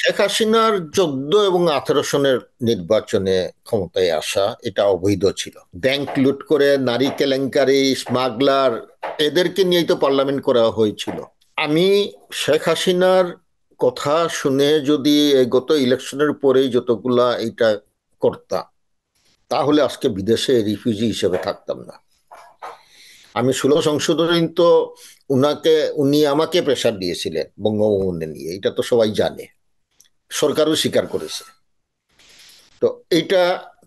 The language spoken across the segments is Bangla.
শেখ হাসিনার 14 এবং 18 সনের নির্বাচনে ক্ষমতায় আসা এটা অবৈধ ছিল। ব্যাংক লুট করে, নারী কেলেঙ্কারি, স্মাগলার, এদেরকে নিয়েই তো পার্লামেন্ট করা হয়েছিল। আমি শেখ হাসিনার কথা শুনে যদি এই গত ইলেকশনের পরেই যতগুলা এটা করতাম, তাহলে আজকে বিদেশে রিফিউজি হিসেবে থাকতাম না। আমি 16 সংশোধনী তো উনি আমাকে প্রেশার দিয়েছিলেন বঙ্গভবনে নিয়ে, এটা তো সবাই জানে, সরকারও স্বীকার করেছে। তো এটা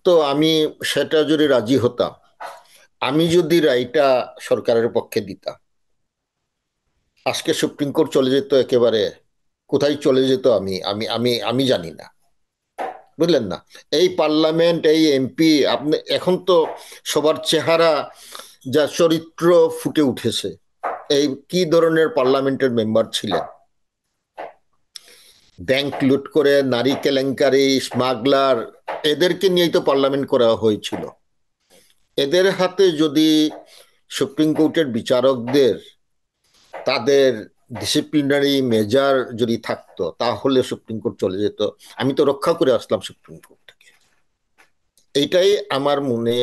তো আমি সেটা যদি রাজি হতাম, আমি যদি রায়টা সরকারের পক্ষে দিতাম, আজকে সুপ্রিম কোর্ট চলে যেত একেবারে, কোথায় চলে যেত আমি আমি আমি আমি জানি না। বুঝলেন না? এই পার্লামেন্ট, এই এমপি, আপনি এখন তো সবার চেহারা, যা চরিত্র ফুটে উঠেছে। এই কি ধরনের পার্লামেন্টের মেম্বার ছিলেন! ব্যাংক লুট করে, নারী কেলেঙ্কারি, স্মাগলার, এদেরকে নিয়েই তো পার্লামেন্ট করা হয়েছিল। এদের হাতে যদি সুপ্রিম কোর্টের বিচারকদের তাদের ডিসিপ্লিনারি মেজার যদি থাকতো, তাহলে সুপ্রিম কোর্ট চলে যেত। আমি তো রক্ষা করে আসলাম সুপ্রিম কোর্টকে। এইটাই আমার মনে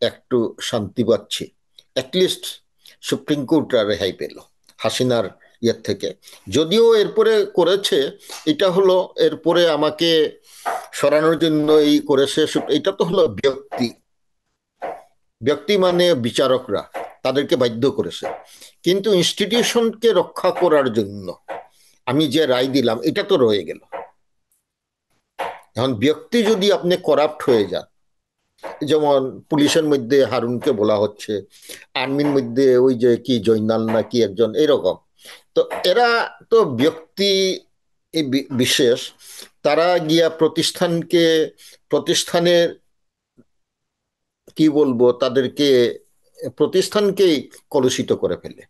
একটু শান্তি পাচ্ছি। অ্যাটলিস্ট সুপ্রিম কোর্ট আর রেহাই পেল হাসিনার ইয়ের থেকে। যদিও এরপরে করেছে, এটা হলো এরপরে আমাকে সরানোর জন্য এই করেছে, এটা তো হলো ব্যক্তি, ব্যক্তি মানে বিচারকরা তাদেরকে বাধ্য করেছে। কিন্তু ইনস্টিটিউশনকে রক্ষা করার জন্য আমি যে রায় দিলাম, এটা তো রয়ে গেল। এখন ব্যক্তি যদি আপনি করাপ্ট হয়ে যান, যেমন পুলিশের মধ্যে হারুনকে বলা হচ্ছে, আর্মির মধ্যে ওই যে কি জয়নাল না কি একজন, এরকম। তো এরা তো ব্যক্তি বিশেষ, তারা গিয়া প্রতিষ্ঠানের কি বলবো, তাদেরকে প্রতিষ্ঠানকেই কলুষিত করে ফেলে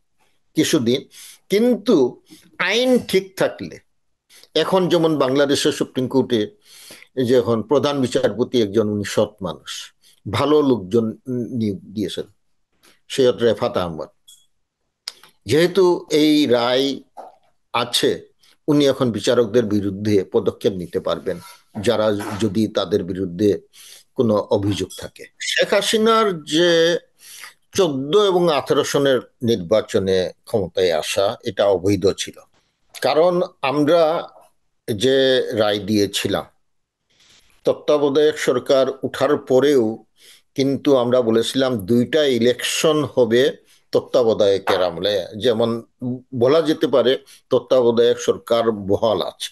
কিছুদিন। কিন্তু আইন ঠিক থাকলে, এখন যেমন বাংলাদেশের সুপ্রিম কোর্টে এই যে এখন প্রধান বিচারপতি একজন, উনি সৎ মানুষ, ভালো লোকজন নিয়োগ দিয়েছেন, সৈয়দ রেফাত আহমদ। যেহেতু এই রায় আছে, উনি এখন বিচারকদের বিরুদ্ধে পদক্ষেপ নিতে পারবেন, যারা যদি তাদের বিরুদ্ধে কোনো অভিযোগ থাকে। শেখ হাসিনার যে 14 এবং 18 সনের নির্বাচনে ক্ষমতায় আসা এটা অবৈধ ছিল। কারণ আমরা যে রায় দিয়েছিলাম, তত্ত্বাবধায়ক সরকার উঠার পরেও কিন্তু আমরা বলেছিলাম 2টা ইলেকশন হবে তত্ত্বাবধায়কের আমলে, যেমন বলা যেতে পারে তত্ত্বাবধায়ক সরকার বহাল আছে।